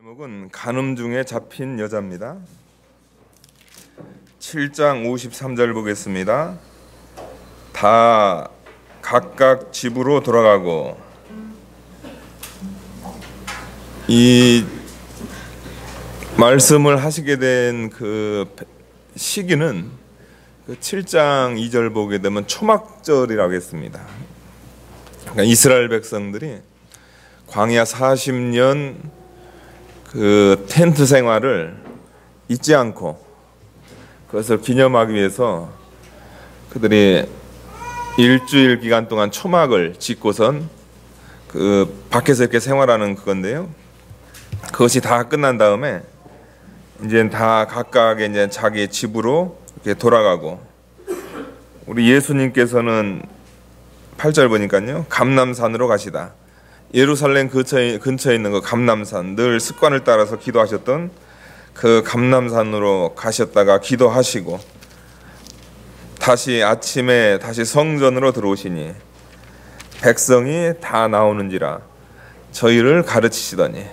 제목은 간음 중에 잡힌 여자입니다. 7장 53절 보겠습니다. 다 각각 집으로 돌아가고, 이 말씀을 하시게 된 그 시기는 그 7장 2절 보게 되면 초막절이라고 했습니다. 그러니까 이스라엘 백성들이 광야 40년 그 텐트 생활을 잊지 않고 그것을 기념하기 위해서 그들이 일주일 기간 동안 초막을 짓고선 그 밖에서 이렇게 생활하는 그건데요. 그것이 다 끝난 다음에 이제 다 각각의 이제 자기 집으로 이렇게 돌아가고, 우리 예수님께서는 8절 보니까요, 감람산으로 가시다. 예루살렘 근처에 있는 그 감람산, 늘 습관을 따라서 기도하셨던 그 감람산으로 가셨다가 기도하시고 다시 아침에 다시 성전으로 들어오시니 백성이 다 나오는지라 저희를 가르치시더니,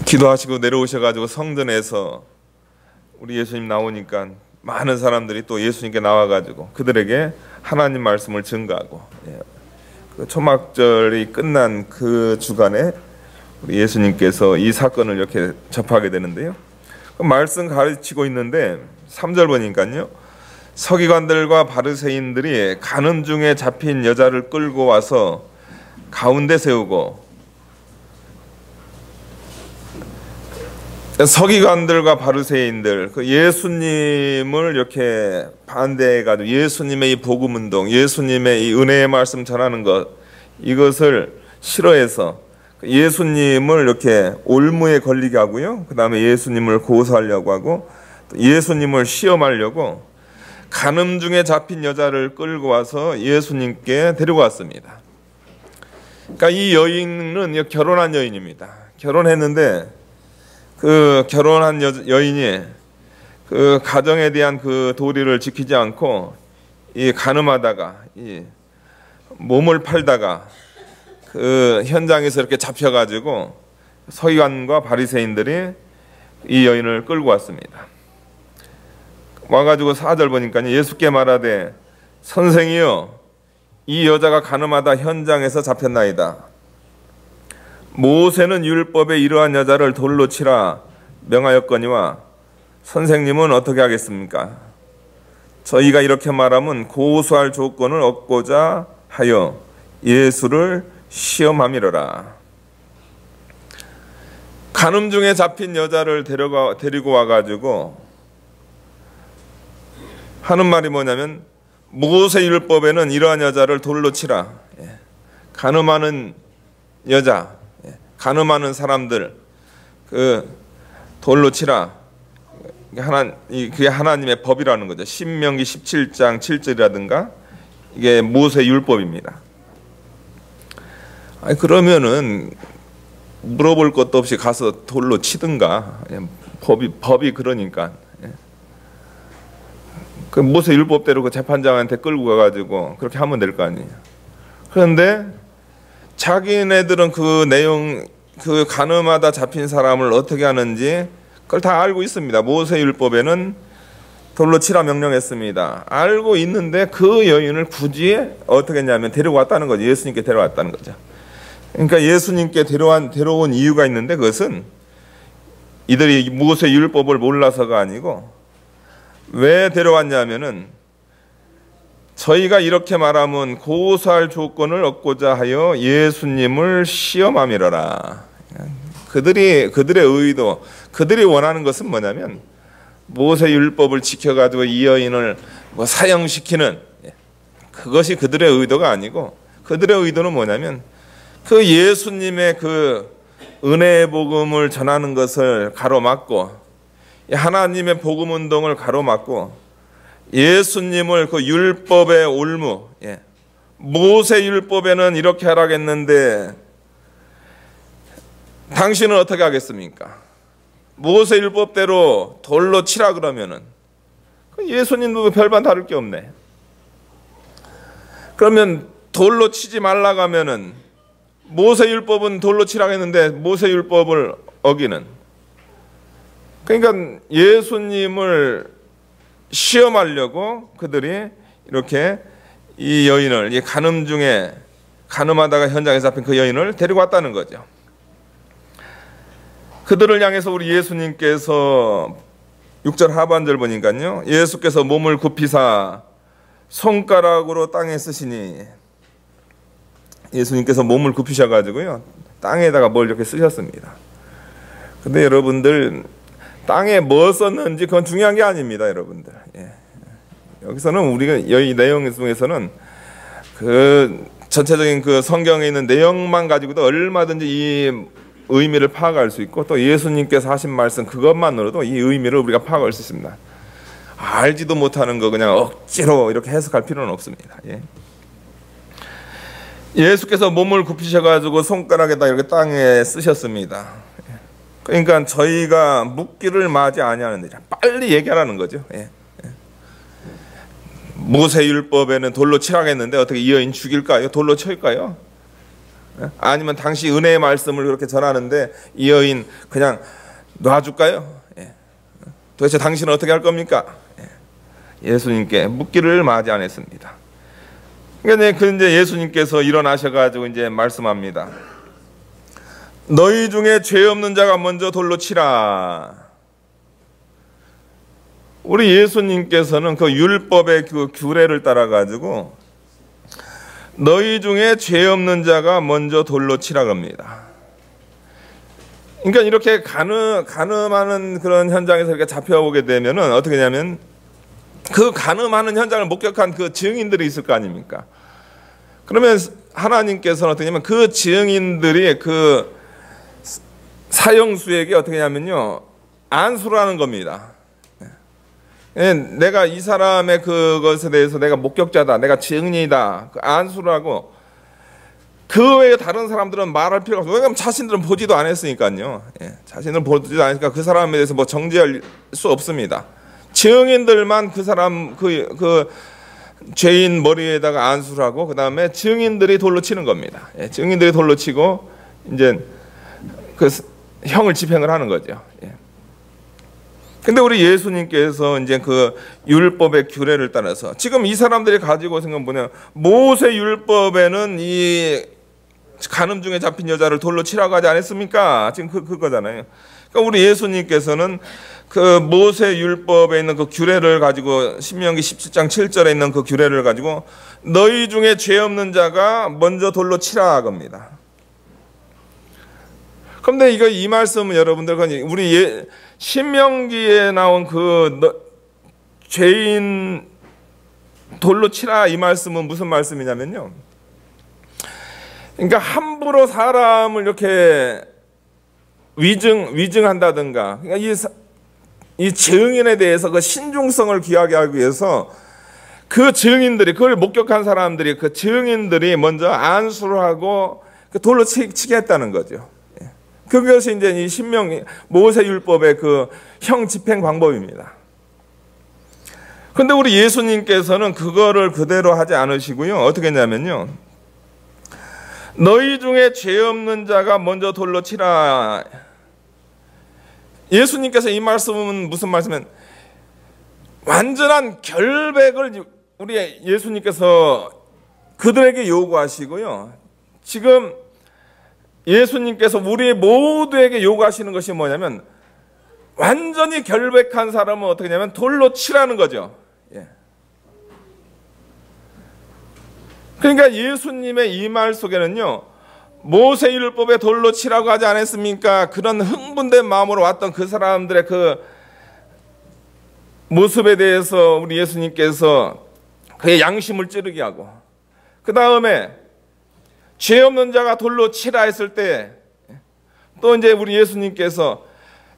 기도하시고 내려오셔가지고 성전에서 우리 예수님 나오니까 많은 사람들이 또 예수님께 나와가지고 그들에게 하나님 말씀을 증거하고, 그 초막절이 끝난 그 주간에 우리 예수님께서 이 사건을 이렇게 접하게 되는데요. 그 말씀 가르치고 있는데 3절 보니까요, 서기관들과 바리새인들이 간음 중에 잡힌 여자를 끌고 와서 가운데 세우고, 서기관들과 바리새인들, 그 예수님을 이렇게 반대해가지고 예수님의 이 복음 운동, 예수님의 이 은혜의 말씀 전하는 것, 이것을 싫어해서 예수님을 이렇게 올무에 걸리게 하고요, 그 다음에 예수님을 고소하려고 하고, 예수님을 시험하려고 간음 중에 잡힌 여자를 끌고 와서 예수님께 데리고 왔습니다. 그러니까 이 여인은 결혼한 여인입니다. 결혼했는데 그 결혼한 여인이 그 가정에 대한 그 도리를 지키지 않고 이 간음하다가 이 몸을 팔다가 그 현장에서 이렇게 잡혀가지고 서기관과 바리새인들이 이 여인을 끌고 왔습니다. 와가지고 4절 보니까 예수께 말하되 선생이여, 이 여자가 간음하다 현장에서 잡혔나이다. 모세는 율법에 이러한 여자를 돌로 치라 명하였거니와 선생님은 어떻게 하겠습니까? 저희가 이렇게 말하면 고소할 조건을 얻고자 하여 예수를 시험함이로라. 간음 중에 잡힌 여자를 데리고 와가지고 하는 말이 뭐냐면, 모세 율법에는 이러한 여자를 돌로 치라. 간음하는 여자, 간음하는 사람들 그 돌로 치라. 그게 하나님의 법이라는 거죠. 신명기 17장 7절이라든가 이게 모세 율법입니다. 아니, 그러면은 물어볼 것도 없이 가서 돌로 치든가. 법이 그러니까. 그 모세 율법대로 그 재판장한테 끌고 가가지고 그렇게 하면 될 거 아니에요. 그런데 자기네들은 그 내용, 그 간음하다 잡힌 사람을 어떻게 하는지 그걸 다 알고 있습니다. 모세 율법에는 돌로 치라 명령했습니다. 알고 있는데 그 여인을 굳이 어떻게 했냐면 데리고 왔다는 거죠. 예수님께 데려왔다는 거죠. 그러니까 예수님께 데려온 이유가 있는데, 그것은 이들이 모세 율법을 몰라서가 아니고 왜 데려왔냐면은 저희가 이렇게 말하면 고소할 조건을 얻고자 하여 예수님을 시험함이로라. 그들의 의도, 그들이 원하는 것은 뭐냐면 모세 율법을 지켜가지고 이 여인을 사형시키는, 그것이 그들의 의도가 아니고, 그들의 의도는 뭐냐면 그 예수님의 그 은혜의 복음을 전하는 것을 가로막고, 하나님의 복음 운동을 가로막고, 예수님을 그 율법의 올무, 모세 율법에는 이렇게 하라겠는데 당신은 어떻게 하겠습니까? 모세 율법대로 돌로 치라 그러면은 예수님도 별반 다를 게 없네. 그러면 돌로 치지 말라고 하면은 모세율법은 돌로 치라고 했는데 모세율법을 어기는, 그러니까 예수님을 시험하려고 그들이 이렇게 이 여인을, 이 간음 중에 간음하다가 현장에 잡힌 그 여인을 데리고 왔다는 거죠. 그들을 향해서 우리 예수님께서 6절 하반절 보니까요, 예수께서 몸을 굽히사 손가락으로 땅에 쓰시니, 예수님께서 몸을 굽히셔가지고요 땅에다가 뭘 이렇게 쓰셨습니다. 근데 여러분들, 땅에 뭐 썼는지 그건 중요한 게 아닙니다, 여러분들. 예. 여기서는 우리가 이 내용 중에서는 그 전체적인 그 성경에 있는 내용만 가지고도 얼마든지 이 의미를 파악할 수 있고, 또 예수님께서 하신 말씀 그것만으로도 이 의미를 우리가 파악할 수 있습니다. 알지도 못하는 거 그냥 억지로 이렇게 해석할 필요는 없습니다. 예. 예수께서 몸을 굽히셔가지고 손가락에다 이렇게 땅에 쓰셨습니다. 그러니까 저희가 묻기를 마지 아니하는데 빨리 얘기하라는 거죠. 예. 모세율법에는 돌로 치라고 했는데 어떻게 이 여인 죽일까요? 돌로 칠까요? 아니면 당시 은혜의 말씀을 그렇게 전하는데 이 여인 그냥 놔줄까요? 도대체 당신은 어떻게 할 겁니까? 예수님께 묻기를 마지 않았습니다. 그러니까 이제 예수님께서 일어나셔가지고 이제 말씀합니다. 너희 중에 죄 없는 자가 먼저 돌로 치라. 우리 예수님께서는 그 율법의 그 규례를 따라가지고 너희 중에 죄 없는 자가 먼저 돌로 치라 겁니다. 그러니까 이렇게 간음하는 그런 현장에서 이렇게 잡혀오게 되면은 어떻게 되냐면 그 간음하는 현장을 목격한 그 증인들이 있을 거 아닙니까? 그러면 하나님께서는 어떻게 하냐면 그 증인들이 그 사형수에게 어떻게 하냐면요 안수를 하는 겁니다. 내가 이 사람의 그것에 대해서 내가 목격자다, 내가 증인이다, 안수를 하고 그 외에 다른 사람들은 말할 필요가 없어요. 왜냐하면 자신들은 보지도 않았으니까요. 자신들은 보지도 않으니까 그 사람에 대해서 뭐 정죄할 수 없습니다. 증인들만 그 사람 그 죄인 머리에다가 안수를 하고 그 다음에 증인들이 돌로 치는 겁니다. 증인들이 돌로 치고 이제 그 형을 집행을 하는 거죠. 근데 우리 예수님께서 이제 그 율법의 규례를 따라서 지금 이 사람들이 가지고 생각 뭐냐, 모세 율법에는 이 간음 중에 잡힌 여자를 돌로 치라고 하지 않았습니까? 지금 그거잖아요. 그러니까 우리 예수님께서는 그 모세 율법에 있는 그 규례를 가지고 신명기 17장 7절에 있는 그 규례를 가지고 너희 중에 죄 없는 자가 먼저 돌로 치라 겁니다. 그런데 이 말씀은 여러분들 우리 신명기에 나온 그 죄인 돌로 치라 이 말씀은 무슨 말씀이냐면요. 그러니까 함부로 사람을 이렇게 위증한다든가, 그러니까 이 증인에 대해서 그 신중성을 귀하게 하기 위해서 그 증인들이, 그걸 목격한 사람들이, 그 증인들이 먼저 안수를 하고 그 돌로 치게 했다는 거죠. 그것이 이제 이 신명기 모세율법의 그 형 집행 방법입니다. 그런데 우리 예수님께서는 그거를 그대로 하지 않으시고요. 어떻게 했냐면요. 너희 중에 죄 없는 자가 먼저 돌로 치라. 예수님께서 이 말씀은 무슨 말씀이면 완전한 결백을 우리 예수님께서 그들에게 요구하시고요. 지금 예수님께서 우리 모두에게 요구하시는 것이 뭐냐면 완전히 결백한 사람은 어떻게 하냐면 돌로 치라는 거죠. 그러니까 예수님의 이 말 속에는요, 모세율법에 돌로 치라고 하지 않았습니까? 그런 흥분된 마음으로 왔던 그 사람들의 그 모습에 대해서 우리 예수님께서 그의 양심을 찌르게 하고, 그 다음에 죄 없는 자가 돌로 치라 했을 때 또 이제 우리 예수님께서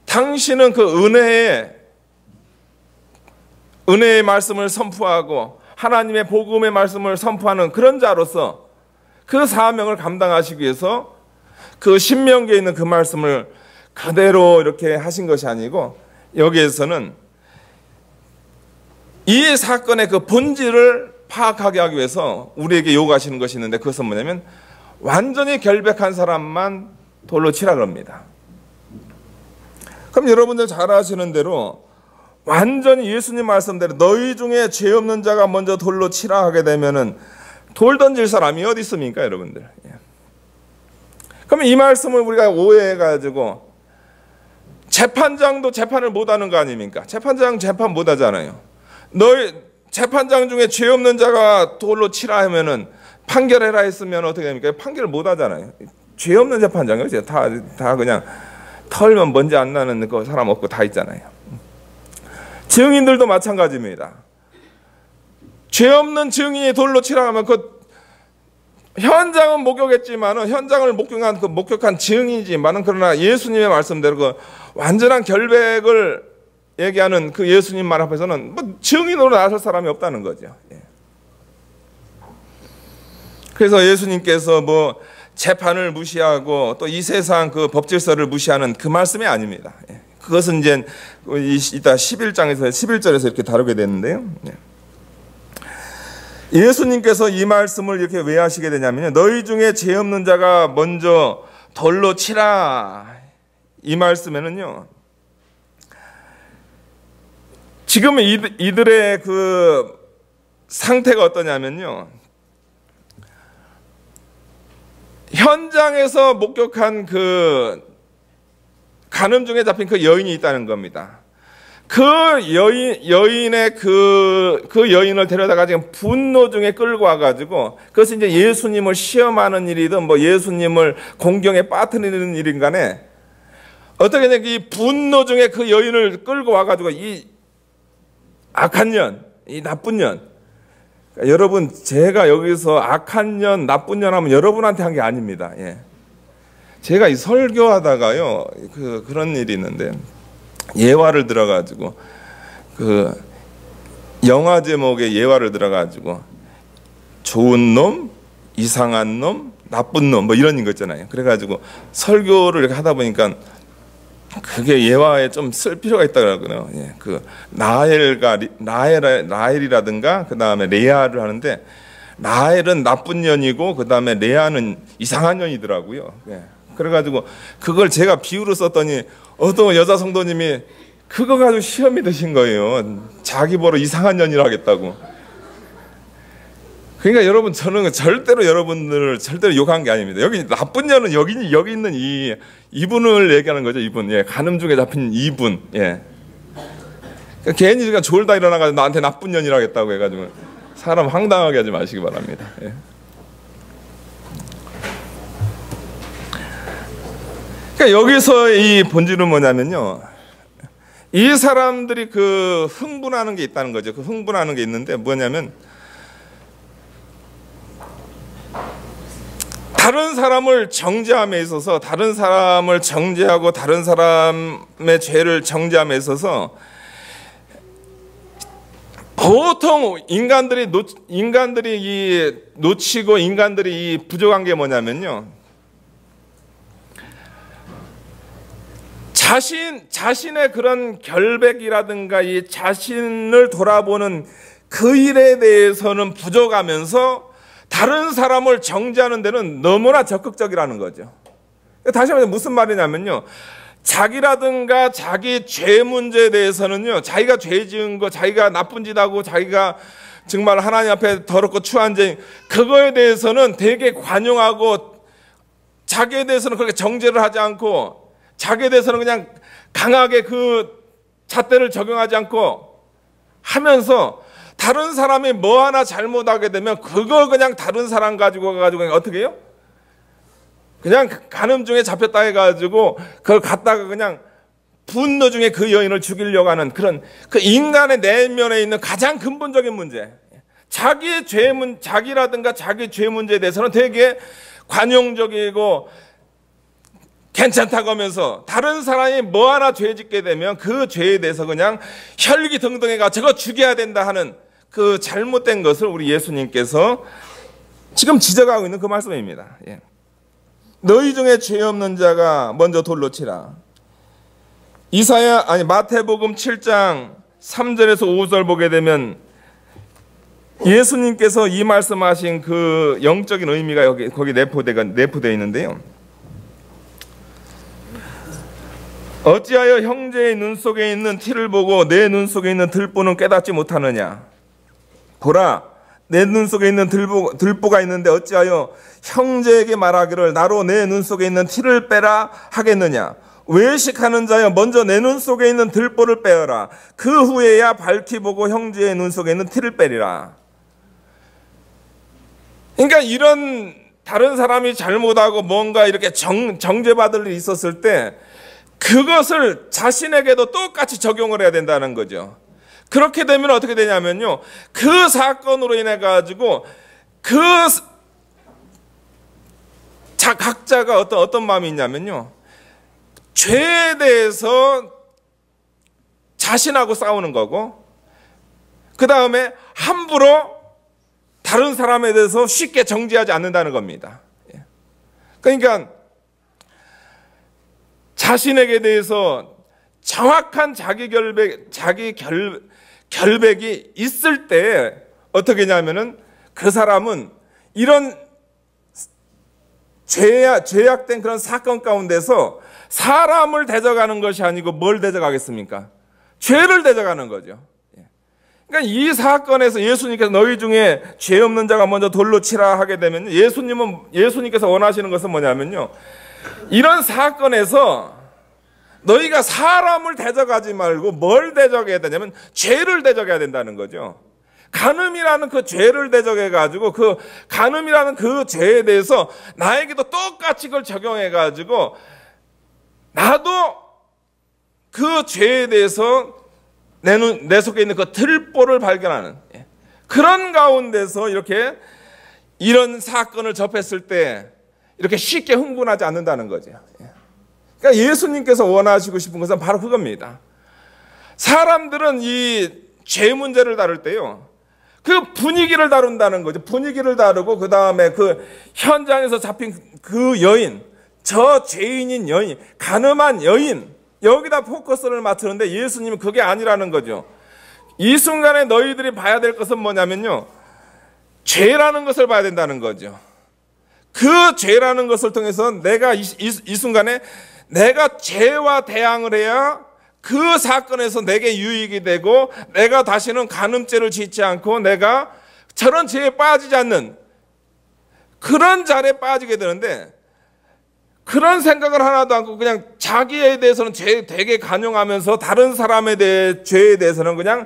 당신은 그 은혜의 말씀을 선포하고 하나님의 복음의 말씀을 선포하는 그런 자로서 그 사명을 감당하시기 위해서 그 신명기에 있는 그 말씀을 그대로 이렇게 하신 것이 아니고, 여기에서는 이 사건의 그 본질을 파악하게 하기 위해서 우리에게 요구하시는 것이 있는데, 그것은 뭐냐면 완전히 결백한 사람만 돌로 치라 그럽니다. 그럼 여러분들 잘 아시는 대로 완전히 예수님 말씀대로 너희 중에 죄 없는 자가 먼저 돌로 치라 하게 되면은 돌 던질 사람이 어디 있습니까, 여러분들? 그러면 이 말씀을 우리가 오해해가지고 재판장도 재판을 못하는 거 아닙니까? 재판장 재판 못하잖아요. 너희 재판장 중에 죄 없는 자가 돌로 치라 하면은 판결해라 했으면 어떻게 됩니까? 판결을 못하잖아요. 죄 없는 재판장이죠. 다 그냥 털면 먼지 안 나는 그 사람 없고 다 있잖아요. 증인들도 마찬가지입니다. 죄 없는 증인이 돌로 치라 하면 그 현장은 목격했지만은 현장을 목격한 증인이지만은 그러나 예수님의 말씀대로 그 완전한 결백을 얘기하는 그 예수님 말 앞에서는 뭐 증인으로 나설 사람이 없다는 거죠. 그래서 예수님께서 뭐 재판을 무시하고 또 이 세상 그 법질서를 무시하는 그 말씀이 아닙니다. 그것은 이제 이따 11절에서 이렇게 다루게 되는데요. 예수님께서 이 말씀을 이렇게 왜 하시게 되냐면요. 너희 중에 죄 없는 자가 먼저 돌로 치라. 이 말씀에는요. 지금 이들의 그 상태가 어떠냐면요. 현장에서 목격한 그 간음 중에 잡힌 그 여인이 있다는 겁니다. 그 여인의 그 여인을 데려다가 지금 분노 중에 끌고 와가지고 그것이 이제 예수님을 시험하는 일이든 뭐 예수님을 공경에 빠뜨리는 일인 간에 어떻게 되냐 이 분노 중에 그 여인을 끌고 와가지고 이 악한 년, 이 나쁜 년. 그러니까 여러분 제가 여기서 악한 년, 나쁜 년 하면 여러분한테 한 게 아닙니다. 제가 이 설교하다가요 그런 일이 있는데. 예화를 들어가지고 그 영화 제목에 예화를 들어가지고 좋은 놈, 이상한 놈, 나쁜 놈 뭐 이런 거 있잖아요. 그래가지고 설교를 이렇게 하다 보니까 그게 예화에 좀 쓸 필요가 있다 그러고요. 그 라헬이라든가 그 다음에 레아를 하는데 라헬은 나쁜 년이고 그 다음에 레아는 이상한 년이더라고요. 그래가지고 그걸 제가 비유로 썼더니 어떤 여자 성도님이 그거 가지고 시험이 드신 거예요. 자기 보러 이상한 년이라 하겠다고. 그러니까 여러분 저는 절대로 여러분들을 절대로 욕한 게 아닙니다. 여기 나쁜 년은 여기 있는 이분을 얘기하는 거죠. 이분. 간음 중에 잡힌 이분. 그러니까 괜히 그냥 졸다 일어나가지고 나한테 나쁜 년이라 하겠다고 해가지고 사람 황당하게 하지 마시기 바랍니다. 그러니까 여기서 이 본질은 뭐냐면요. 이 사람들이 그 흥분하는 게 있다는 거죠. 그 흥분하는 게 있는데 뭐냐면 다른 사람을 정죄함에 있어서 다른 사람을 정죄하고 다른 사람의 죄를 정죄함에 있어서 보통 인간들이 놓치고 인간들이 부족한 게 뭐냐면요. 자신의 그런 결백이라든가 이 자신을 돌아보는 그 일에 대해서는 부족하면서 다른 사람을 정죄하는 데는 너무나 적극적이라는 거죠. 다시 말해서 무슨 말이냐면요. 자기라든가 자기 죄 문제에 대해서는요. 자기가 죄 지은 거, 자기가 나쁜 짓 하고 자기가 정말 하나님 앞에 더럽고 추한 죄 그거에 대해서는 되게 관용하고 자기에 대해서는 그렇게 정죄를 하지 않고 자기에 대해서는 그냥 강하게 그 잣대를 적용하지 않고 하면서 다른 사람이 뭐 하나 잘못하게 되면 그거 그냥 다른 사람 가지고 그냥 어떻게 해요? 그냥 간음 중에 잡혔다 해가지고 그걸 갖다가 그냥 분노 중에 그 여인을 죽이려고 하는 그런 그 인간의 내면에 있는 가장 근본적인 문제. 자기라든가 자기 죄 문제에 대해서는 되게 관용적이고 괜찮다고 하면서 다른 사람이 뭐 하나 죄 짓게 되면 그 죄에 대해서 그냥 혈기등등해가 저거 죽여야 된다 하는 그 잘못된 것을 우리 예수님께서 지금 지적하고 있는 그 말씀입니다. 너희 중에 죄 없는 자가 먼저 돌로 치라. 마태복음 7장 3절에서 5절 보게 되면 예수님께서 이 말씀하신 그 영적인 의미가 거기 내포되어 있는데요. 어찌하여 형제의 눈 속에 있는 티를 보고 내 눈 속에 있는 들보는 깨닫지 못하느냐. 보라, 내 눈 속에 있는 들보가 있는데 어찌하여 형제에게 말하기를 나로 내 눈 속에 있는 티를 빼라 하겠느냐. 외식하는 자여 먼저 내 눈 속에 있는 들보를 빼어라. 그 후에야 밝히 보고 형제의 눈 속에 있는 티를 빼리라. 그러니까 이런 다른 사람이 잘못하고 뭔가 이렇게 정죄받을 일이 있었을 때 그것을 자신에게도 똑같이 적용을 해야 된다는 거죠. 그렇게 되면 어떻게 되냐면요, 그 사건으로 인해 가지고 각자가 어떤 마음이 있냐면요, 죄에 대해서 자신하고 싸우는 거고, 그 다음에 함부로 다른 사람에 대해서 쉽게 정죄하지 않는다는 겁니다. 그러니까 자신에게 대해서 정확한 자기 결백이 있을 때 어떻게 하냐면은 그 사람은 이런 죄악된 그런 사건 가운데서 사람을 대적하는 것이 아니고 뭘 대적하겠습니까? 죄를 대적하는 거죠. 그러니까 이 사건에서 예수님께서 너희 중에 죄 없는 자가 먼저 돌로 치라 하게 되면 예수님께서 원하시는 것은 뭐냐면요, 이런 사건에서 너희가 사람을 대적하지 말고 뭘 대적해야 되냐면 죄를 대적해야 된다는 거죠. 간음이라는 그 죄를 대적해 가지고 그 간음이라는 그 죄에 대해서 나에게도 똑같이 그걸 적용해 가지고 나도 그 죄에 대해서 내 속에 있는 그 들보를 발견하는 그런 가운데서 이렇게 이런 사건을 접했을 때 이렇게 쉽게 흥분하지 않는다는 거죠. 그러니까 예수님께서 원하시고 싶은 것은 바로 그겁니다. 사람들은 이 죄 문제를 다룰 때요, 그 분위기를 다룬다는 거죠. 분위기를 다루고 그 다음에 그 현장에서 잡힌 그 여인, 저 죄인인 여인, 가늠한 여인, 여기다 포커스를 맞추는데 예수님은 그게 아니라는 거죠. 이 순간에 너희들이 봐야 될 것은 뭐냐면요, 죄라는 것을 봐야 된다는 거죠. 그 죄라는 것을 통해서 내가 이 순간에 내가 죄와 대항을 해야 그 사건에서 내게 유익이 되고 내가 다시는 간음죄를 짓지 않고 내가 저런 죄에 빠지지 않는 그런 자리에 빠지게 되는데, 그런 생각을 하나도 않고 그냥 자기에 대해서는 죄 되게 간용하면서 다른 사람에 대해 죄에 대해서는 그냥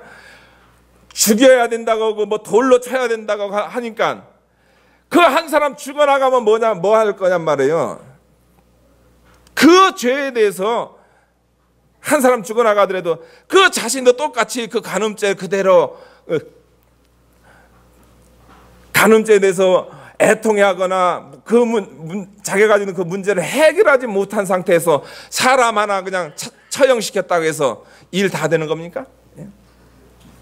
죽여야 된다고 하고 뭐 돌로 쳐야 된다고 하니까 그 한 사람 죽어나가면 뭐 할 거냔 말이에요. 그 죄에 대해서 한 사람 죽어나가더라도 그 자신도 똑같이 그 간음죄 그대로 간음죄에 대해서 애통해하거나 자기가 가지고 있는 그 문제를 해결하지 못한 상태에서 사람 하나 그냥 처형시켰다고 해서 일 다 되는 겁니까?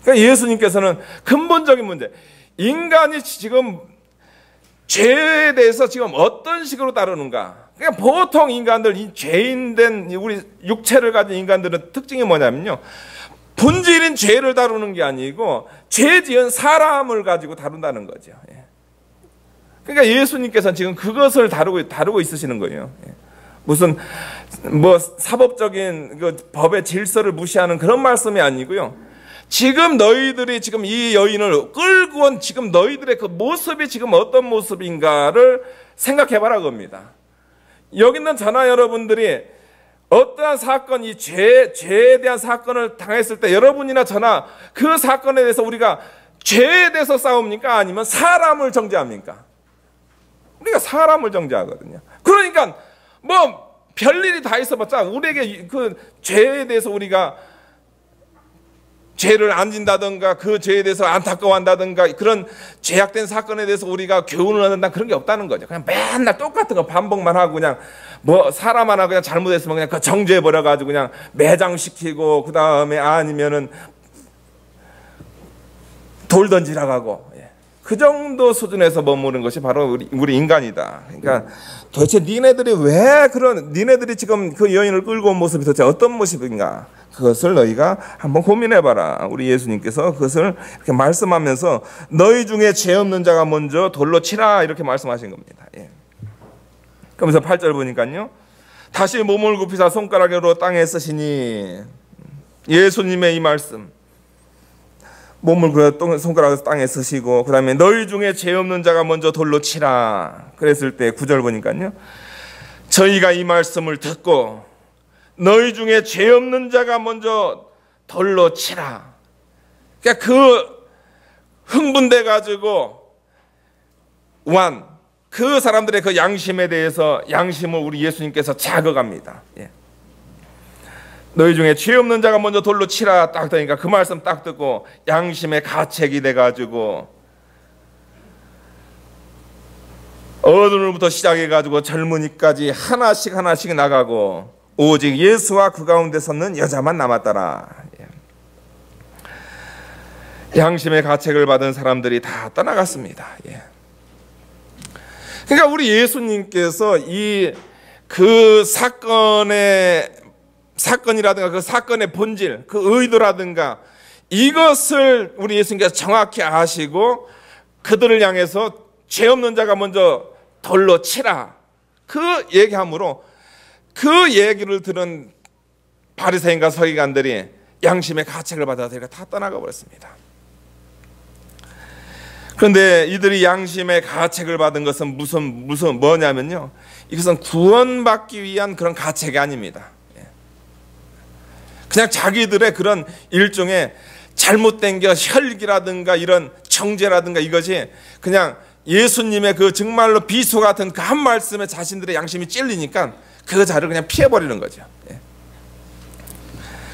그러니까 예수님께서는 근본적인 문제, 인간이 지금 죄에 대해서 지금 어떤 식으로 다루는가. 그러니까 보통 인간들, 이 죄인된 우리 육체를 가진 인간들은 특징이 뭐냐면요, 본질인 죄를 다루는 게 아니고 죄 지은 사람을 가지고 다룬다는 거죠. 그러니까 예수님께서는 지금 그것을 다루고 있으시는 거예요. 무슨 뭐 사법적인 그 법의 질서를 무시하는 그런 말씀이 아니고요. 지금 너희들이 지금 이 여인을 끌고 온 지금 너희들의 그 모습이 지금 어떤 모습인가를 생각해봐라 겁니다. 여기 있는 저나 여러분들이 어떠한 사건, 이 죄에 대한 사건을 당했을 때 여러분이나 저나 그 사건에 대해서 우리가 죄에 대해서 싸웁니까? 아니면 사람을 정죄합니까? 우리가 사람을 정죄하거든요. 그러니까 뭐 별일이 다 있어봤자 우리에게 그 죄에 대해서 우리가 죄를 안 진다든가 그 죄에 대해서 안타까워한다든가 그런 죄악된 사건에 대해서 우리가 교훈을 얻는다 그런 게 없다는 거죠. 그냥 맨날 똑같은 거 반복만 하고 그냥 뭐 사람 하나 그냥 잘못했으면 그냥 그 정죄해 버려가지고 그냥 매장시키고 그 다음에 아니면은 돌 던지라고 하고 그 정도 수준에서 머무는 것이 바로 우리 인간이다. 그러니까 도대체 니네들이 지금 그 여인을 끌고 온 모습이 도대체 어떤 모습인가? 그것을 너희가 한번 고민해봐라. 우리 예수님께서 그것을 이렇게 말씀하면서 너희 중에 죄 없는 자가 먼저 돌로 치라 이렇게 말씀하신 겁니다. 예. 그러면서 8절 보니까요. 다시 몸을 굽히사 손가락으로 땅에 쓰시니 예수님의 이 말씀 몸을 손가락으로 땅에 쓰시고 그 다음에 너희 중에 죄 없는 자가 먼저 돌로 치라 그랬을 때 9절 보니까요. 저희가 이 말씀을 듣고 너희 중에 죄 없는 자가 먼저 돌로 치라. 그러니까 그 흥분돼 가지고 그 사람들의 그 양심에 대해서 양심을 우리 예수님께서 자극합니다. 예. 너희 중에 죄 없는 자가 먼저 돌로 치라 딱 되니까 그 말씀 딱 듣고 양심의 가책이 돼가지고 어른부터 시작해가지고 젊은이까지 하나씩 나가고 오직 예수와 그 가운데 섰는 여자만 남았더라. 양심의 가책을 받은 사람들이 다 떠나갔습니다. 그러니까 우리 예수님께서 그 사건이라든가 그 사건의 본질, 그 의도라든가 이것을 우리 예수님께서 정확히 아시고 그들을 향해서 죄 없는 자가 먼저 돌로 치라 그 얘기함으로 그 얘기를 들은 바리새인과 서기관들이 양심의 가책을 받아들이고 다 떠나가 버렸습니다. 그런데 이들이 양심의 가책을 받은 것은 뭐냐면요, 이것은 구원받기 위한 그런 가책이 아닙니다. 그냥 자기들의 그런 일종의 잘못된 혈기라든가 이런 정죄라든가 이것이 그냥 예수님의 그 정말로 비수 같은 그 한 말씀에 자신들의 양심이 찔리니까 그 자리를 그냥 피해버리는 거죠.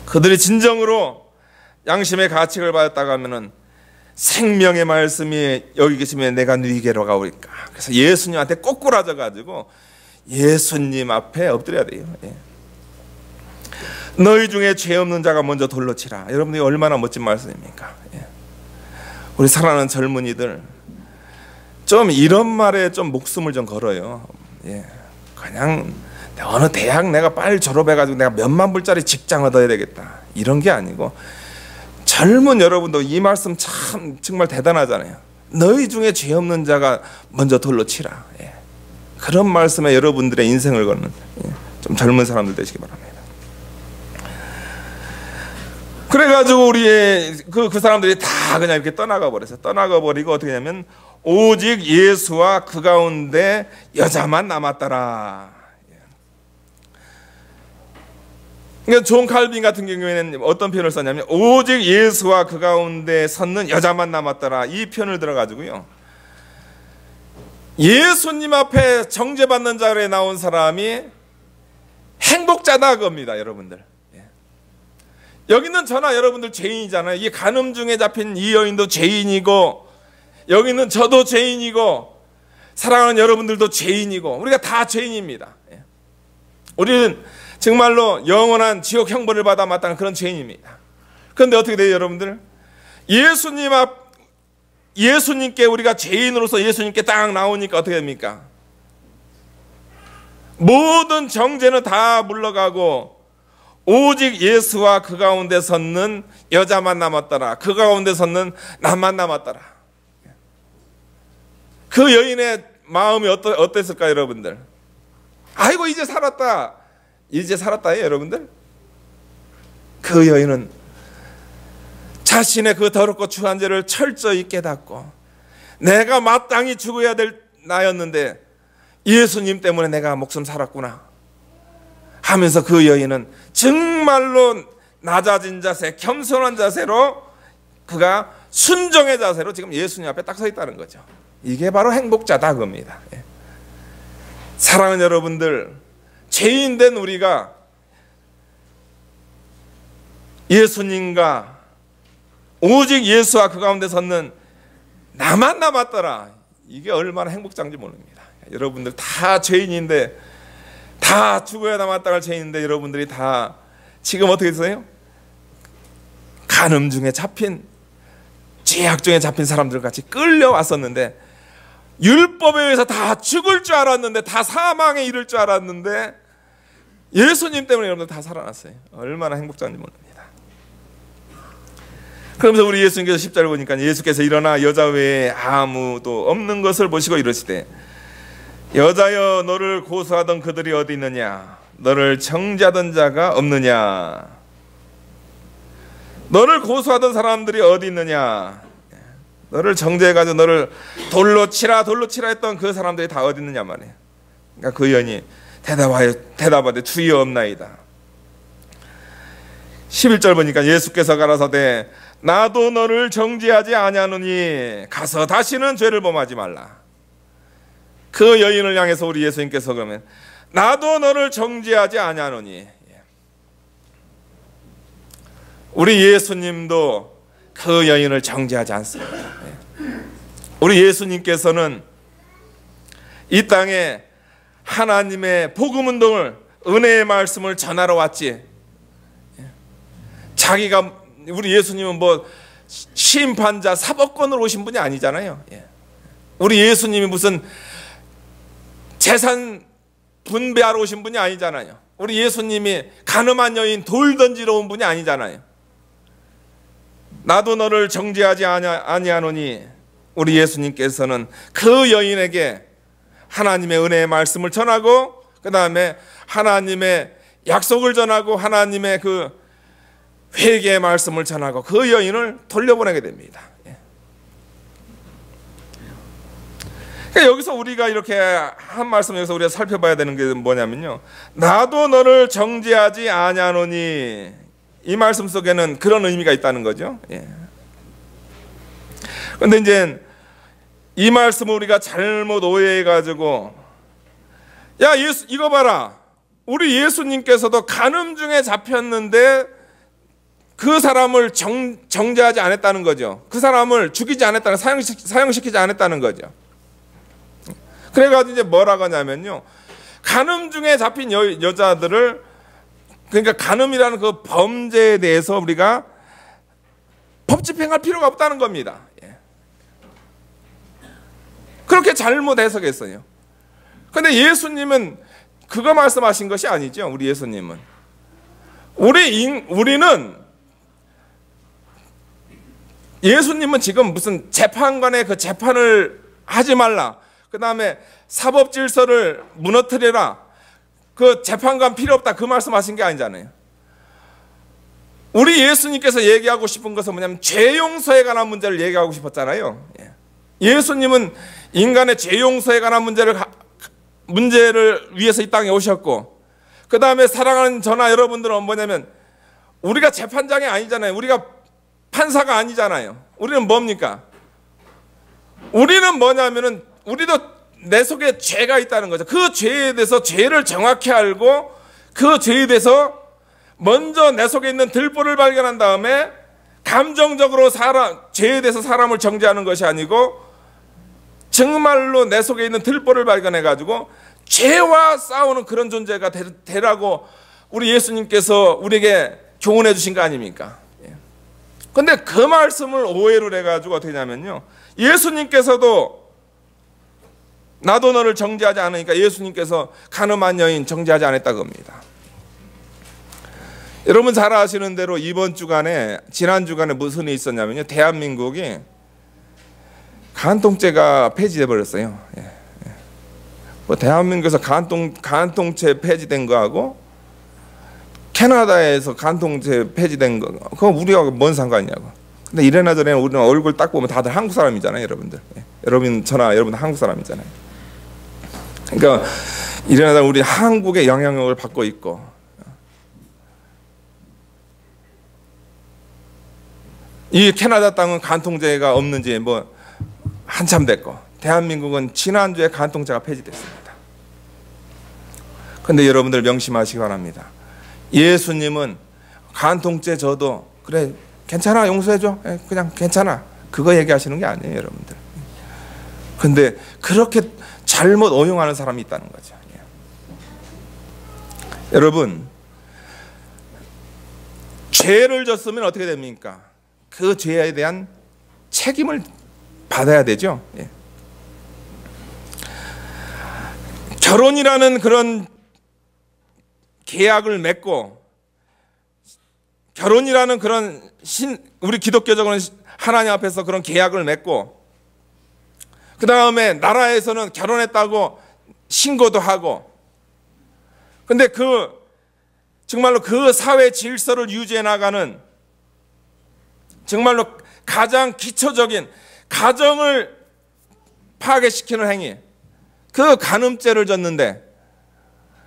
그들이 진정으로 양심의 가책을 받았다고 하면은 생명의 말씀이 여기 계시면 내가 네게로 가오리까. 그래서 예수님한테 꼬꾸라져 가지고 예수님 앞에 엎드려야 돼요. 너희 중에 죄 없는 자가 먼저 돌로 치라. 여러분들이 얼마나 멋진 말씀입니까? 우리 사랑하는 젊은이들 좀 이런 말에 좀 목숨을 좀 걸어요. 그냥 어느 대학 내가 빨리 졸업해가지고 내가 몇만 불짜리 직장 얻어야 되겠다 이런 게 아니고 젊은 여러분도 이 말씀 참 정말 대단하잖아요. 너희 중에 죄 없는 자가 먼저 돌로 치라. 그런 말씀에 여러분들의 인생을 거는 좀 젊은 사람들 되시기 바랍니다. 그래가지고 우리의 그 사람들이 다 그냥 이렇게 떠나가 버렸어요. 떠나가 버리고 어떻게 하냐면 오직 예수와 그 가운데 여자만 남았더라. 그러니까 존 칼빈 같은 경우에는 어떤 표현을 썼냐면 오직 예수와 그 가운데 섰는 여자만 남았더라. 이 표현을 들어가지고요, 예수님 앞에 정죄받는 자리에 나온 사람이 행복자다 그겁니다. 여러분들, 여기는 저나 여러분들 죄인이잖아요. 이 간음 중에 잡힌 이 여인도 죄인이고 여기는 저도 죄인이고 사랑하는 여러분들도 죄인이고 우리가 다 죄인입니다. 우리는 정말로 영원한 지옥 형벌을 받아 마땅한 그런 죄인입니다. 그런데 어떻게 돼요, 여러분들? 예수님께 우리가 죄인으로서 예수님께 딱 나오니까 어떻게 됩니까? 모든 정죄는 다 물러가고 오직 예수와 그 가운데 섰는 여자만 남았더라. 그 가운데 섰는 나만 남았더라. 그 여인의 마음이 어땠을까요, 여러분들? 아이고 이제 살았다. 이제 살았다예요, 여러분들? 그 여인은 자신의 그 더럽고 추한 죄를 철저히 깨닫고 내가 마땅히 죽어야 될 나였는데 예수님 때문에 내가 목숨 살았구나 하면서 그 여인은 정말로 낮아진 자세, 겸손한 자세로 그가 순종의 자세로 지금 예수님 앞에 딱 서 있다는 거죠. 이게 바로 행복자다 그겁니다. 사랑하는 여러분들, 죄인된 우리가 예수님과 오직 예수와 그 가운데 섰는 나만 남았더라. 이게 얼마나 행복장지 모릅니다. 여러분들 다 죄인인데, 다 죽어야 남았다는 죄인인데 여러분들이 다 지금 어떻게 됐어요? 간음 중에 잡힌 죄악 중에 잡힌 사람들 같이 끌려왔었는데, 율법에 의해서 다 죽을 줄 알았는데, 다 사망에 이를 줄 알았는데, 예수님 때문에 여러분들 다 살아났어요. 얼마나 행복자인지 모릅니다. 그러면서 우리 예수님께서 10절을 보니까 예수께서 일어나 여자 외에 아무도 없는 것을 보시고 이러시되, 여자여 너를 고소하던 그들이 어디 있느냐? 너를 정죄하던 자가 없느냐? 너를 고소하던 사람들이 어디 있느냐? 너를 정죄해가지고 너를 돌로 치라 했던 그 사람들이 다 어디 있느냐 말이에요. 그러니까 그 여인이 대답하되 주여 없나이다. 11절 보니까 예수께서 가라사대 나도 너를 정죄하지 아니하노니 가서 다시는 죄를 범하지 말라. 그 여인을 향해서 우리 예수님께서 그러면 나도 너를 정죄하지 아니하노니, 우리 예수님도 그 여인을 정죄하지 않습니다. 우리 예수님께서는 이 땅에 하나님의 복음운동을, 은혜의 말씀을 전하러 왔지, 자기가, 우리 예수님은 뭐 심판자 사법권으로 오신 분이 아니잖아요. 우리 예수님이 무슨 재산 분배하러 오신 분이 아니잖아요. 우리 예수님이 가늠한 여인 돌 던지러 온 분이 아니잖아요. 나도 너를 정죄하지 아니하노니, 우리 예수님께서는 그 여인에게 하나님의 은혜의 말씀을 전하고, 그 다음에 하나님의 약속을 전하고, 하나님의 그 회개의 말씀을 전하고 그 여인을 돌려보내게 됩니다. 그러니까 여기서 우리가 이렇게 한 말씀, 여기서 우리가 살펴봐야 되는 게 뭐냐면요, 나도 너를 정죄하지 아니하노니, 이 말씀 속에는 그런 의미가 있다는 거죠. 그런데 이제 이 말씀을 우리가 잘못 오해해가지고, 야 예수 이거 봐라, 우리 예수님께서도 간음 중에 잡혔는데 그 사람을 정죄하지 않았다는 거죠. 그 사람을 죽이지 않았다는, 사형시키지 않았다는 거죠. 그래가지고 이제 뭐라고 하냐면요, 간음 중에 잡힌 여자들을, 그러니까 간음이라는 그 범죄에 대해서 우리가 법 집행할 필요가 없다는 겁니다. 그렇게 잘못 해석했어요. 근데 예수님은 그거 말씀하신 것이 아니죠. 우리 예수님은, 우리는, 예수님은 지금 무슨 재판관의 그 재판을 하지 말라, 그 다음에 사법 질서를 무너뜨려라, 그 재판관 필요 없다, 그 말씀하신 게 아니잖아요. 우리 예수님께서 얘기하고 싶은 것은 뭐냐면 죄 용서에 관한 문제를 얘기하고 싶었잖아요. 예수님은 인간의 죄 용서에 관한 문제를 위해서 이 땅에 오셨고, 그 다음에 사랑하는 저나 여러분들은 뭐냐면 우리가 재판장이 아니잖아요. 우리가 판사가 아니잖아요. 우리는 뭡니까? 우리는 뭐냐면은 우리도 내 속에 죄가 있다는 거죠. 그 죄에 대해서 죄를 정확히 알고, 그 죄에 대해서 먼저 내 속에 있는 들보를 발견한 다음에 감정적으로 죄에 대해서 사람을 정죄하는 것이 아니고, 정말로 내 속에 있는 들보를 발견해 가지고 죄와 싸우는 그런 존재가 되라고 우리 예수님께서 우리에게 교훈해 주신 거 아닙니까? 근데 그 말씀을 오해를 해가지고 어떻게 하냐면요, 예수님께서도 나도 너를 정죄하지 않으니까 예수님께서 간음한 여인 정죄하지 않았다고 합니다. 여러분 잘 아시는 대로 이번 주간에, 지난 주간에 무슨 일이 있었냐면요, 대한민국이 간통죄가 폐지돼 버렸어요. 뭐 대한민국에서 간통죄 폐지된 거하고 캐나다에서 간통죄 폐지된 거, 그거 우리하고 뭔 상관이냐고. 근데 이래나 저래나 우리는 얼굴 딱 보면 다들 한국 사람이잖아요, 여러분들. 여러분 한국 사람이잖아요. 그러니까 이래나 저래나 우리 한국의 영향력을 받고 있고, 이 캐나다 땅은 간통죄가 없는지 뭐 한참 됐고, 대한민국은 지난주에 간통죄가 폐지됐습니다. 그런데 여러분들 명심하시기 바랍니다. 예수님은 간통죄 져도 그래 괜찮아 용서해줘, 그냥 괜찮아, 그거 얘기하시는 게 아니에요, 여러분들. 근데 그렇게 잘못 오용하는 사람이 있다는 거죠. 여러분, 죄를 졌으면 어떻게 됩니까? 그 죄에 대한 책임을 받아야 되죠. 예. 결혼이라는 그런 계약을 맺고, 결혼이라는 그런 우리 기독교적으로는 하나님 앞에서 그런 계약을 맺고, 그 다음에 나라에서는 결혼했다고 신고도 하고, 근데 정말로 그 사회 질서를 유지해 나가는 정말로 가장 기초적인 가정을 파괴시키는 행위, 그 간음죄를 졌는데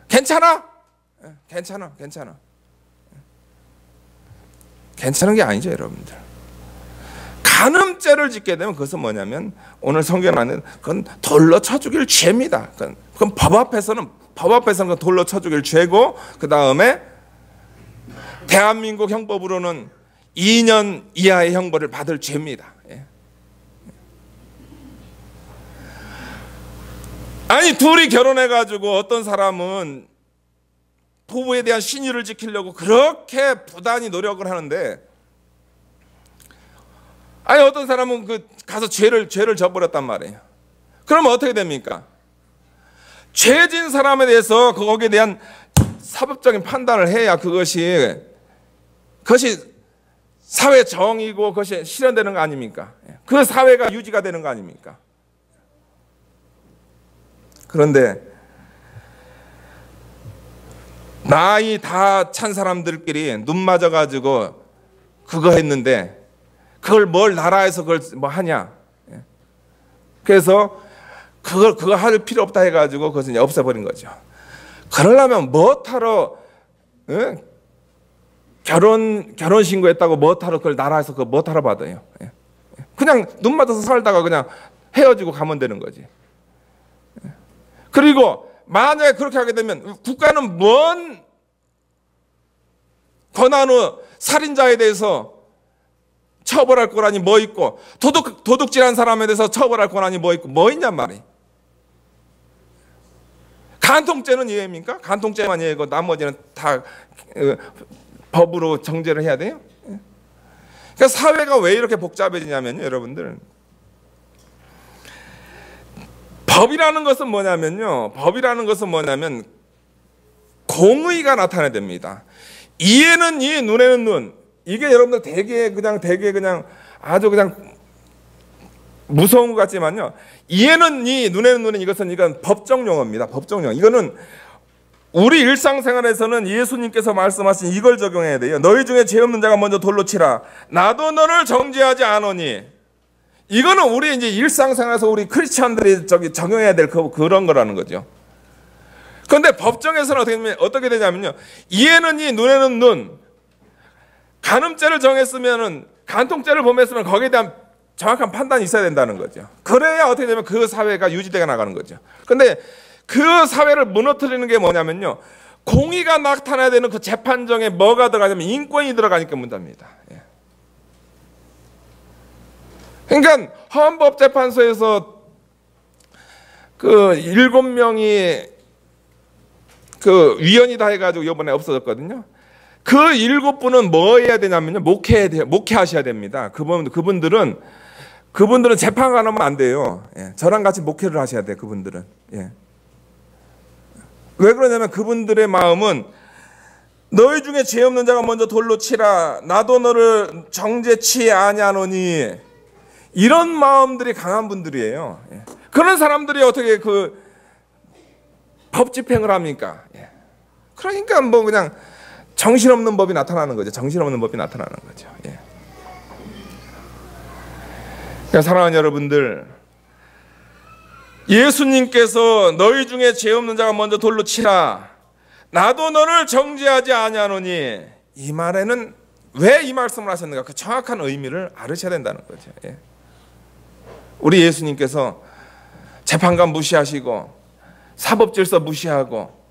괜찮아? 괜찮아. 괜찮은 게 아니죠, 여러분들. 간음죄를 짓게 되면 그것은 뭐냐면, 오늘 성경에 나는 그건 돌로 쳐 죽일 죄입니다. 그건 법 앞에서는 돌로 쳐 죽일 죄고, 그 다음에 대한민국 형법으로는 2년 이하의 형벌을 받을 죄입니다. 예. 아니, 둘이 결혼해가지고 어떤 사람은 부부에 대한 신의를 지키려고 그렇게 부단히 노력을 하는데, 아니 어떤 사람은 가서 죄를 져버렸단 말이에요. 그러면 어떻게 됩니까? 죄진 사람에 대해서 거기에 대한 사법적인 판단을 해야 그것이 사회 정의고 그것이 실현되는 거 아닙니까? 그 사회가 유지가 되는 거 아닙니까? 그런데 나이 다 찬 사람들끼리 눈 맞아가지고 그거 했는데, 그걸 뭘 나라에서 그걸 뭐 하냐? 그래서 그거 할 필요 없다 해가지고 그것을 이제 없애버린 거죠. 그러려면 뭐하러 결혼 신고했다고 뭐하러 그걸 나라에서 그거 뭐하러 받아요? 그냥 눈 맞아서 살다가 그냥 헤어지고 가면 되는 거지. 그리고 만약에 그렇게 하게 되면 국가는 뭔 권한으로 살인자에 대해서 처벌할 권한이 뭐 있고, 도둑질한 사람에 대해서 처벌할 권한이 뭐 있고, 뭐 있냔 말이에요. 간통죄는 이해입니까? 간통죄만 이해고 나머지는 다 법으로 정죄를 해야 돼요. 그러니까 사회가 왜 이렇게 복잡해지냐면요, 여러분들. 법이라는 것은 뭐냐면 공의가 나타나야 됩니다. 이에는 이, 눈에는 눈. 이게 여러분들 되게 그냥 아주 그냥 무서운 것 같지만요, 이에는 이, 눈에는 눈은 이건 법정 용어입니다. 법정 용어. 이거는 우리 일상생활에서는 예수님께서 말씀하신 이걸 적용해야 돼요. 너희 중에 죄 없는 자가 먼저 돌로 치라. 나도 너를 정죄하지 않으니. 이거는 우리 이제 일상생활에서 우리 크리스찬들이 적용해야 될 그런 거라는 거죠. 그런데 법정에서는 어떻게 되냐면요, 이에는 이, 눈에는 눈. 간음죄를 정했으면은, 간통죄를 범했으면 거기에 대한 정확한 판단이 있어야 된다는 거죠. 그래야 어떻게 되면 그 사회가 유지되어 나가는 거죠. 그런데 그 사회를 무너뜨리는 게 뭐냐면요, 공의가 나타나야 되는 그 재판정에 뭐가 들어가냐면 인권이 들어가니까 문제입니다. 그러니까 헌법재판소에서 7명이 위원이다 해가지고 이번에 없어졌거든요. 그 7분은 뭐 해야 되냐면요, 목회하셔야 됩니다. 그분들은 재판 안 하면 안 돼요. 저랑 같이 목회를 하셔야 돼요, 그분들은. 왜 그러냐면 그분들의 마음은 너희 중에 죄 없는 자가 먼저 돌로 치라. 나도 너를 정죄치 아니하노니. 이런 마음들이 강한 분들이에요. 그런 사람들이 어떻게 법 집행을 합니까? 그러니까 뭐 그냥 정신없는 법이 나타나는 거죠. 정신없는 법이 나타나는 거죠. 그러니까 사랑하는 여러분들, 예수님께서 너희 중에 죄 없는 자가 먼저 돌로 치라. 나도 너를 정죄하지 아니하노니. 이 말에는 왜 이 말씀을 하셨는가? 그 정확한 의미를 알으셔야 된다는 거죠. 우리 예수님께서 재판관 무시하시고 사법질서 무시하고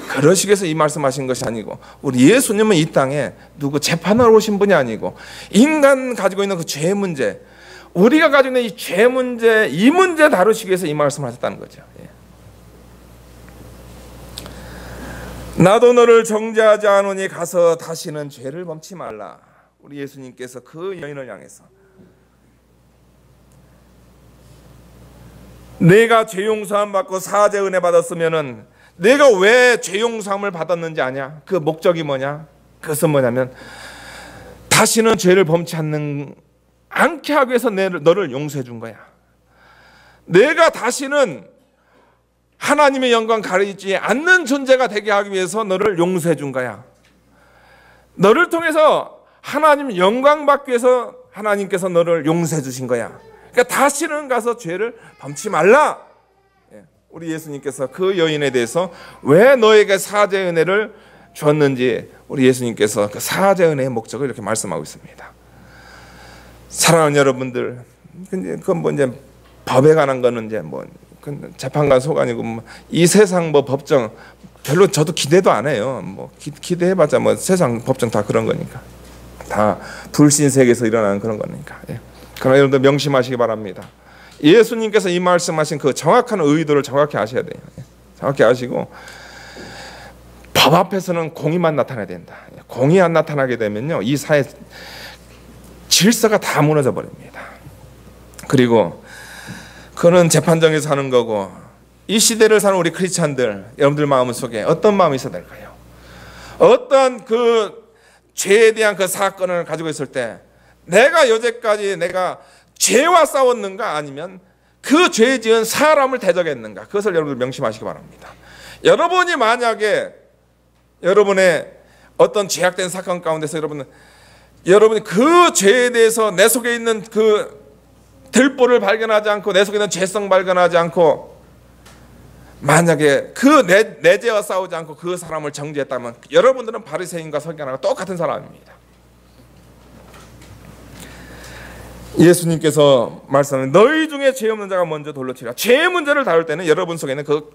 그러시기 위해서 이 말씀하신 것이 아니고, 우리 예수님은 이 땅에 누구 재판하러 오신 분이 아니고, 인간 가지고 있는 그 죄 문제, 우리가 가지고 있는 이 죄 문제, 이 문제 다루시기 위해서 이 말씀을 하셨다는 거죠. 나도 너를 정죄하지 않으니 가서 다시는 죄를 범치 말라. 우리 예수님께서 그 여인을 향해서 내가 죄 용서함 받고 사죄 은혜 받았으면은 내가 왜 죄 용서함을 받았는지 아냐? 그 목적이 뭐냐? 그것은 뭐냐면 다시는 죄를 범치 않게 하기 위해서 너를 용서해 준 거야. 내가 다시는 하나님의 영광 가리지 않는 존재가 되게 하기 위해서 너를 용서해 준 거야. 너를 통해서 하나님 영광 받기 위해서 하나님께서 너를 용서해 주신 거야. 그러니까 다시는 가서 죄를 범치 말라. 우리 예수님께서 그 여인에 대해서 왜 너에게 사죄 은혜를 줬는지 우리 예수님께서 그 사죄 은혜의 목적을 이렇게 말씀하고 있습니다. 사랑하는 여러분들, 그건 뭐 이제 법에 관한 거는 이제 뭐 재판관 소관이고 이 세상 뭐 법정 별로 저도 기대도 안 해요. 뭐 기대해봤자 뭐 세상 법정 다 그런 거니까, 다 불신 세계에서 일어나는 그런 거니까. 그러나 여러분들 명심하시기 바랍니다. 예수님께서 이 말씀하신 그 정확한 의도를 정확히 아셔야 돼요. 정확히 아시고 법 앞에서는 공의만 나타나야 된다. 공의 안 나타나게 되면요, 이 사회 질서가 다 무너져 버립니다. 그리고 그는 재판정에서 사는 거고, 이 시대를 사는 우리 크리스찬들, 여러분들 마음속에 어떤 마음이 있어야 될까요? 어떤 그 죄에 대한 그 사건을 가지고 있을 때 내가 여태까지 내가 죄와 싸웠는가, 아니면 그 죄 지은 사람을 대적했는가, 그것을 여러분들 명심하시기 바랍니다. 여러분이 만약에 여러분의 어떤 죄악된 사건 가운데서 여러분이 그 죄에 대해서 내 속에 있는 그 들보를 발견하지 않고 내 속에 있는 죄성 발견하지 않고 만약에 그 내 죄와 싸우지 않고 그 사람을 정죄했다면 여러분들은 바리새인과 서기관과 똑같은 사람입니다. 예수님께서 말씀하는 너희 중에 죄 없는 자가 먼저 돌로 치라. 죄 문제를 다룰 때는 여러분 속에 있는 그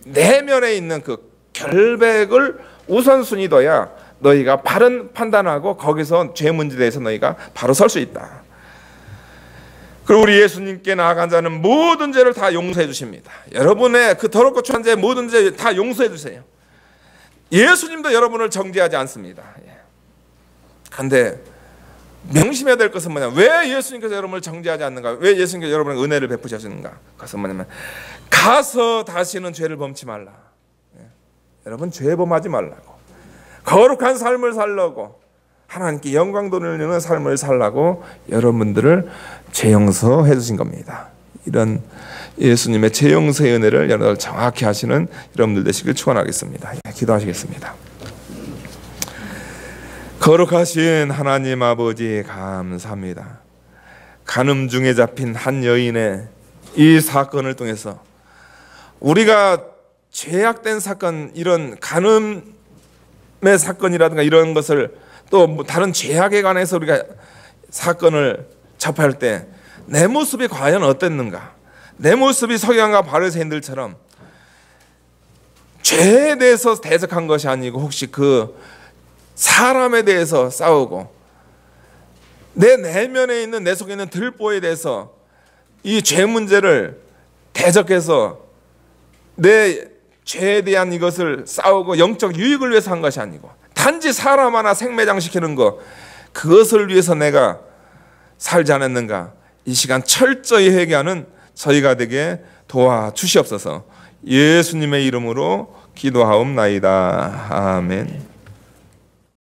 내면에 있는 그 결백을 우선순위 둬야 너희가 바른 판단하고 거기서 죄 문제에 대해서 너희가 바로 설 수 있다. 그리고 우리 예수님께 나아간 자는 모든 죄를 다 용서해 주십니다. 여러분의 그 더럽고 추한 죄 모든 죄 다 용서해 주세요. 예수님도 여러분을 정죄하지 않습니다. 그런데 명심해야 될 것은 뭐냐? 왜 예수님께서 여러분을 정죄하지 않는가? 왜 예수님께서 여러분에게 은혜를 베푸셨는가? 그것은 뭐냐면 가서 다시는 죄를 범치 말라. 여러분 죄 범하지 말라고, 거룩한 삶을 살라고, 하나님께 영광 돌리는 삶을 살라고 여러분들을 재용서해 주신 겁니다. 이런 예수님의 재용서의 은혜를 여러분들 정확히 하시는 여러분들 되시길 축원하겠습니다. 기도하시겠습니다. 거룩하신 하나님 아버지, 감사합니다. 간음 중에 잡힌 한 여인의 이 사건을 통해서 우리가 죄악된 사건, 이런 간음의 사건이라든가 이런 것을 또 다른 죄악에 관해서 우리가 사건을 접할 때 내 모습이 과연 어땠는가? 내 모습이 서기관과 바리새인들처럼 죄에 대해서 대적한 것이 아니고 혹시 그 사람에 대해서 싸우고 내 내면에 있는, 내 속에 있는 들보에 대해서 이 죄 문제를 대적해서 내 죄에 대한 이것을 싸우고 영적 유익을 위해서 한 것이 아니고 단지 사람 하나 생매장시키는 것, 그것을 위해서 내가 살지 않았는가? 이 시간 철저히 회개하는 저희가 되게 도와주시옵소서. 예수님의 이름으로 기도하옵나이다. 아멘.